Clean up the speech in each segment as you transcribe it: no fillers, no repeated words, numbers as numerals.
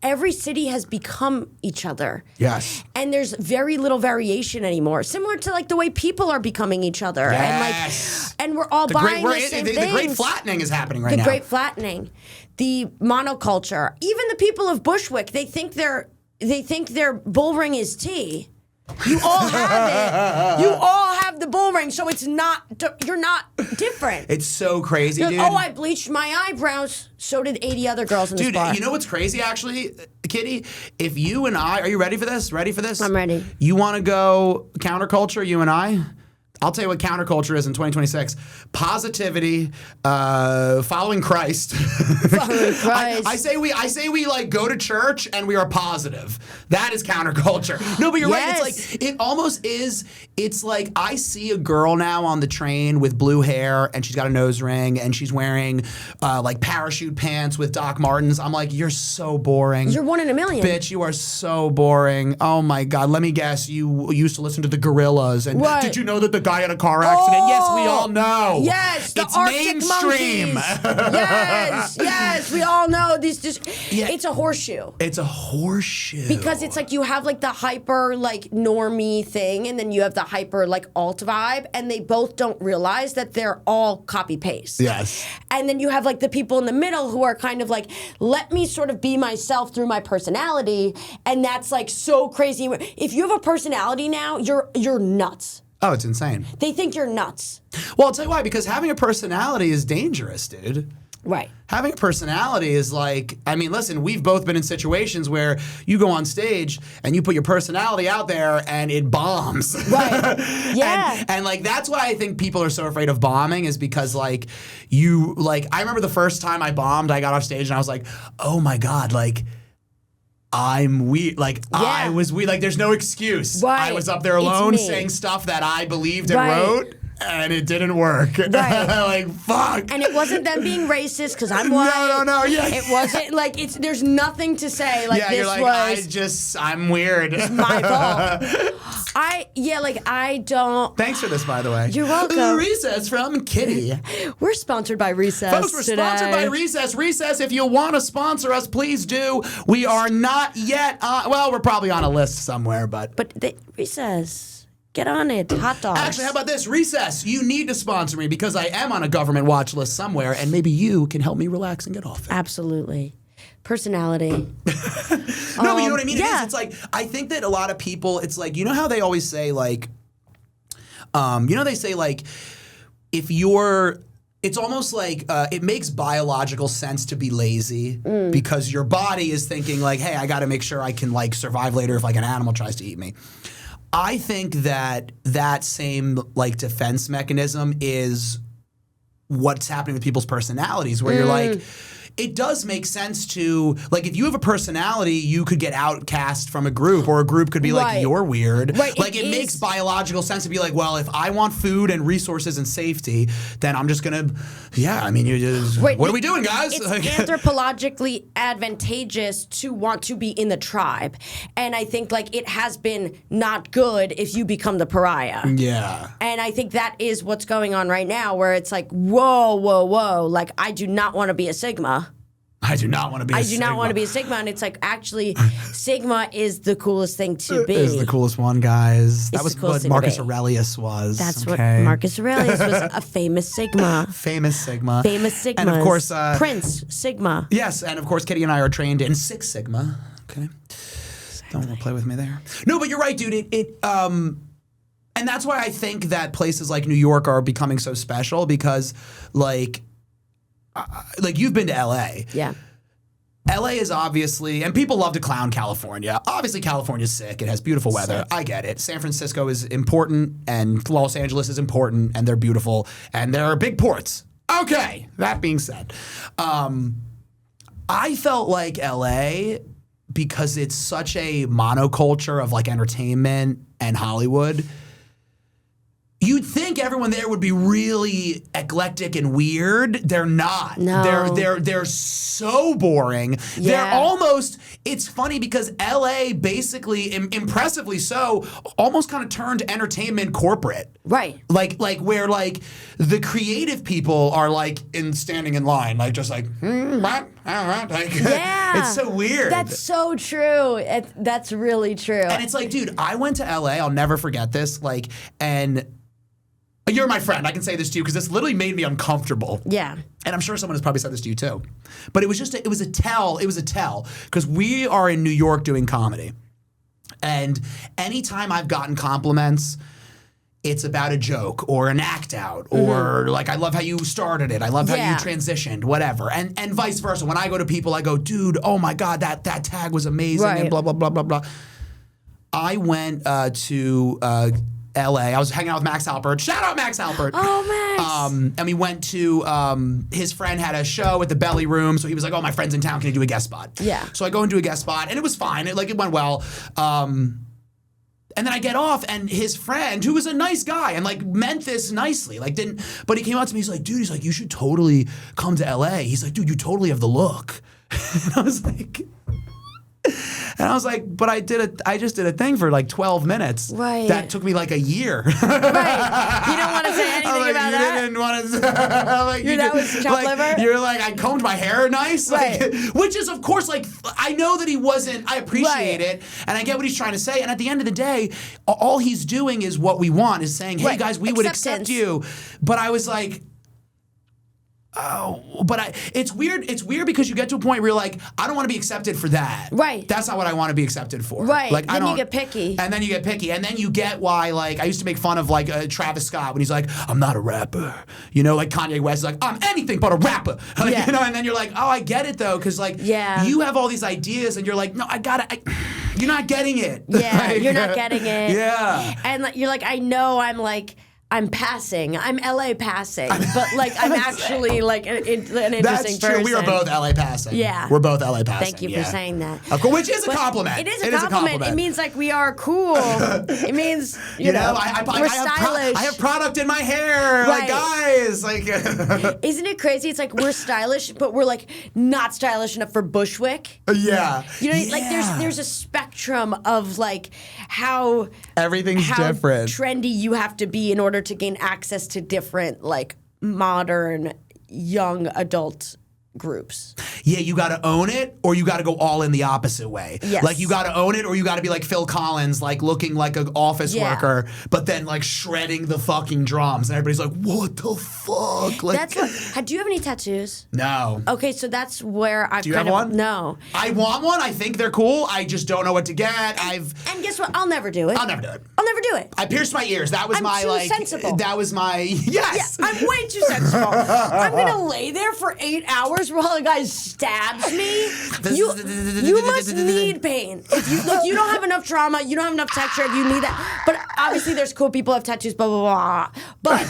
every city has become each other. Yes. And there's very little variation anymore. Similar to like the way people are becoming each other. Yes. And we're all buying the same things. The great flattening is happening right now. The great flattening. The monoculture. Even the people of Bushwick, they think their bullring is tea. You all have it. You all have the bullring, so it's not. You're not different. It's so crazy, dude. Oh, I bleached my eyebrows. So did 80 other girls in this bar. Dude, you know what's crazy, actually, Kitty? If you and I, are you ready for this? Ready for this? I'm ready. You want to go counterculture, you and I? I'll tell you what counterculture is in 2026. Positivity, following Christ. Following Christ. I say we like go to church and we are positive. That is counterculture. No, but you're right. It's like, it almost is. It's like I see a girl now on the train with blue hair and she's got a nose ring and she's wearing like parachute pants with Doc Martens. I'm like, you're so boring. You're one in a million. Bitch, you are so boring. Oh my God. Let me guess. You used to listen to the Gorillas. And did you know that the guy had a car accident? Yes, we all know. Yes, the it's Arctic mainstream. Yes, we all know these. It's a horseshoe. It's a horseshoe because it's like you have like the hyper like normie thing, and then you have the hyper like alt vibe, and they both don't realize that they're all copy paste. Yes. And then you have like the people in the middle who are kind of like, let me sort of be myself through my personality, and that's like so crazy. If you have a personality now, you're nuts. Oh, it's insane. They think you're nuts. Well, I'll tell you why. Because having a personality is dangerous, dude. Right. Having a personality is like, I mean, listen, we've both been in situations where you go on stage and you put your personality out there and it bombs. Right. Yeah. and like, that's why I think people are so afraid of bombing is because like I remember the first time I bombed, I got off stage and I was like, oh my God, like, I'm weird. Like, I was weird. Like, there's no excuse. Right. I was up there alone saying stuff that I believed and wrote, and it didn't work. Right. Like, fuck. And it wasn't them being racist because I'm white. No. Yeah. It wasn't like there's nothing to say. Like, yeah, this you're like, I'm weird. It's my fault. I don't. Thanks for this, by the way. You're welcome. Recess from Kitty. We're sponsored by Recess. Folks, we're sponsored by Recess. Recess, if you want to sponsor us, please do. We are not yet we're probably on a list somewhere, but Recess. Get on it. Hot dogs. Actually, how about this? Recess, you need to sponsor me because I am on a government watch list somewhere, and maybe you can help me relax and get off it. Absolutely. Personality. No, but you know what I mean? Yeah. It's like, I think that a lot of people, it's like, you know how they always say like, they say like, if you're, it's almost like it makes biological sense to be lazy because your body is thinking like, hey, I got to make sure I can like survive later if like an animal tries to eat me. I think that same like defense mechanism is what's happening with people's personalities where you're like, it does make sense to, like, if you have a personality, you could get outcast from a group, or a group could be like, you're weird. Right. Like, it makes biological sense to be like, well, if I want food and resources and safety, then I'm just going to, you just, what are we doing, guys? It's anthropologically advantageous to want to be in the tribe. And I think, like, it has been not good if you become the pariah. Yeah. And I think that is what's going on right now, where it's like, whoa. Like, I do not want to be a Sigma. I do not want to be a Sigma. I do not want to be a Sigma. And it's like, actually, Sigma is the coolest thing to be. Is the coolest one, guys. That It's was the coolest what Marcus thing to be. Aurelius was. That's what Marcus Aurelius was, a famous Sigma. Famous Sigma. Famous Sigmas. And of course, Prince Sigma. Yes, and of course, Kitty and I are trained in Six Sigma. Okay. Don't want to play with me there. No, but you're right, dude. And that's why I think that places like New York are becoming so special because, like you've been to LA. Yeah. LA is obviously, and people love to clown California. Obviously, California's sick. It has beautiful weather. I get it. San Francisco is important, and Los Angeles is important, and they're beautiful, and there are big ports. Okay, that being said, I felt like LA, because it's such a monoculture of like entertainment and Hollywood, You'd think everyone there would be really eclectic and weird. They're not. No. They're so boring. Yeah. They're almost. It's funny because LA basically, impressively so, almost kind of turned entertainment corporate. Right. Like where like the creative people are like standing in line, like just like what? Like Yeah. it's so weird. That's so true. That's really true. And it's like, dude, I went to LA. I'll never forget this. Like, and you're my friend. I can say this to you because this literally made me uncomfortable. Yeah. And I'm sure someone has probably said this to you too. But it was just, it was a tell because we are in New York doing comedy. And anytime I've gotten compliments, it's about a joke or an act out or like, I love how you started it. I love how you transitioned, whatever. And vice versa. When I go to people, I go, dude, oh my God, that tag was amazing and blah, blah, blah, blah, blah. I went to LA. I was hanging out with Max Alpert. Shout out Max Alpert. Oh, Max. And we went to, his friend had a show at the Belly Room. So he was like, oh, my friend's in town. Can you do a guest spot? Yeah. So I go and do a guest spot and it was fine. It went well. And then I get off and his friend, who was a nice guy and like meant this nicely, like but he came out to me, he's like, dude, he's like, you should totally come to LA. He's like, dude, you totally have the look. And I was like, but I just did a thing for like 12 minutes. Right. That took me like a year. Right. You don't want to say anything like, about you that? didn't want to. Like, That was chopped liver? You're like, I combed my hair nice. Right. Like, which is, of course, like, I know that he wasn't, I appreciate it, and I get what he's trying to say. And at the end of the day, all he's doing is what we want, is saying, hey, guys, we would accept you. But I was like, oh, but it's weird. It's weird because you get to a point where you're like, I don't want to be accepted for that. Right. That's not what I want to be accepted for. Right. Like, Then you get picky. And then you get picky. And then you get why, like, I used to make fun of, like, Travis Scott when he's like, I'm not a rapper. You know, like Kanye West is like, I'm anything but a rapper. Like, Yeah. You know, and then you're like, oh, I get it, though. Because, like, you have all these ideas and you're like, no, you're not getting it. Yeah, Like, you're not getting it. Yeah. And like, you're like, I know I'm passing. I'm LA passing, but like I'm actually like an interesting That's true. person. We are both LA passing. Yeah. We're both LA passing. Thank you for saying that. Of course, which is a compliment. It is a compliment. It means like we are cool. It means you know we're stylish. I have product in my hair. Like, guys, like. Isn't it crazy? It's like we're stylish, but we're like not stylish enough for Bushwick. Yeah. You know, like there's a spectrum of like how everything's different, trendy you have to be in order to gain access to different like modern young adult groups. Yeah, you got to own it, or you got to go all in the opposite way. Yes. Like you got to own it, or you got to be like Phil Collins, like looking like an office worker, but then like shredding the fucking drums, and everybody's like, "What the fuck?" Like, that's what. Do you have any tattoos? No. Okay, so that's where I've. Do you have one? No. I want one. I think they're cool. I just don't know what to get. And guess what? I'll never do it. I'll never do it. I'll never do it. I pierced my ears. That was I'm my too like. sensible. That was my yes. Yeah, I'm way too sensible. I'm gonna lay there for 8 hours while a guy stabs me. You must need pain. If you don't have enough trauma, you don't have enough texture. If you need that, but obviously there's cool people who have tattoos. Blah blah blah. But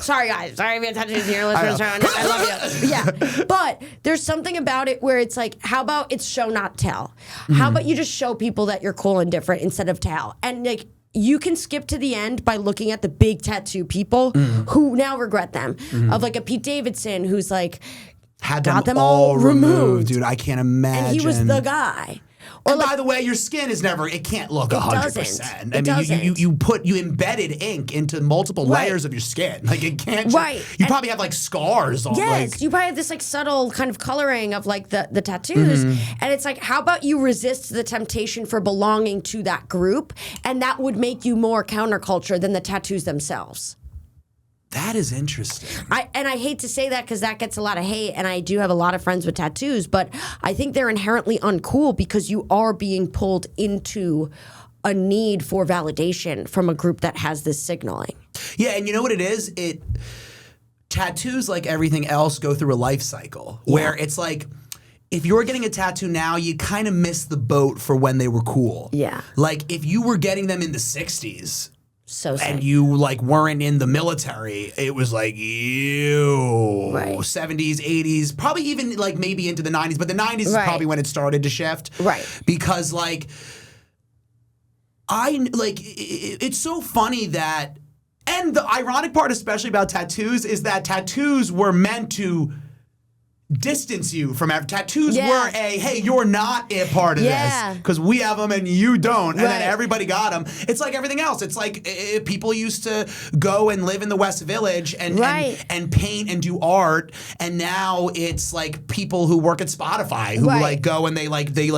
sorry guys, sorry if you have tattoos in your listeners. I love you. Yeah, but there's something about it where it's like, how about it's show not tell? How about you just show people that you're cool and different instead of tell? And like, you can skip to the end by looking at the big tattoo people who now regret them. Of like a Pete Davidson who's like had got them all removed, dude. I can't imagine. And he was the guy. Or and like, by the way, your skin is never, it can't look 100%. It doesn't. You embedded ink into multiple layers of your skin. Like it can't just, you probably have like scars on yes, like, you probably have this like subtle kind of coloring of like the tattoos. And it's like, how about you resist the temptation for belonging to that group? And that would make you more counterculture than the tattoos themselves. That is interesting. I hate to say that because that gets a lot of hate, and I do have a lot of friends with tattoos, but I think they're inherently uncool because you are being pulled into a need for validation from a group that has this signaling. Yeah, and you know what it is? Tattoos, like everything else, go through a life cycle where it's like, if you're getting a tattoo now, you kind of miss the boat for when they were cool. Yeah. Like if you were getting them in the 60s, so sick. And you like weren't in the military, it was like ew. Right. 70s, 80s, probably even like maybe into the 90s, but the 90s is probably when it started to shift. Right. Because like it's so funny that And the ironic part, especially about tattoos, is that tattoos were meant to distance you from tattoos were hey, you're not a part of this because we have them and you don't, and then everybody got them. It's like everything else. It's like people used to go and live in the West Village and paint and do art, and now it's like people who work at Spotify who like go and they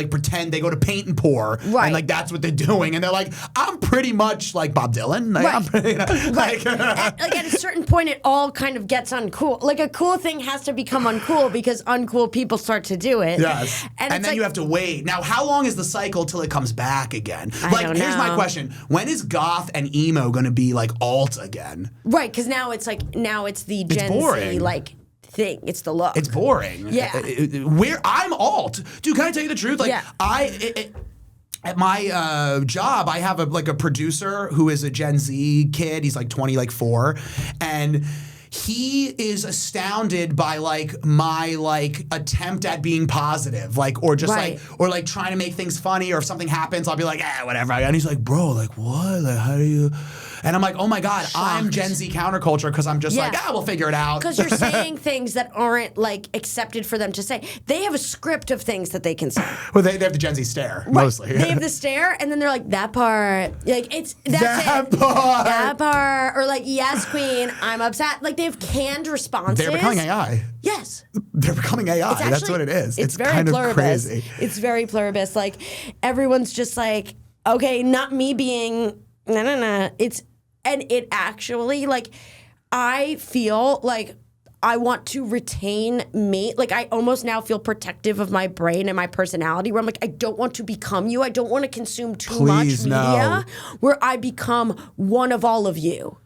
pretend they go to Paint and Pour and like that's what they're doing, and they're like, I'm pretty much like Bob Dylan. Like, I'm pretty, like at a certain point, it all kind of gets uncool. Like a cool thing has to become uncool because uncool people start to do it. Yes. And then like, you have to wait. Now, how long is the cycle till it comes back again? Like, here's my question. When is goth and emo going to be like alt again? Right, because now it's the Gen Z like thing. It's the look. It's boring. Yeah. I'm alt. Dude, can I tell you the truth? Like, at my job, I have a producer who is a Gen Z kid. He's like 24, and he is astounded by like my like attempt at being positive, like or just like trying to make things funny, or if something happens, I'll be like, whatever. And he's like, bro, like what? Like how do you? And I'm like, oh my God, I'm Gen Z counterculture because I'm just like, we'll figure it out. Because you're saying things that aren't like accepted for them to say. They have a script of things that they can say. Well, they have the Gen Z stare mostly. They have the stare, and then they're like, that part, like it's that part, or like, yes, queen, I'm upset. Like they have canned responses. They're becoming AI. Yes. They're becoming AI. That's what it is. It's very kind pluribus. of crazy. It's very pluribus. Like everyone's just like, okay, not me being no. And it actually, like, I feel like I want to retain me. Like, I almost now feel protective of my brain and my personality, where I'm like, I don't want to become you. I don't want to consume too much media where I become one of all of you.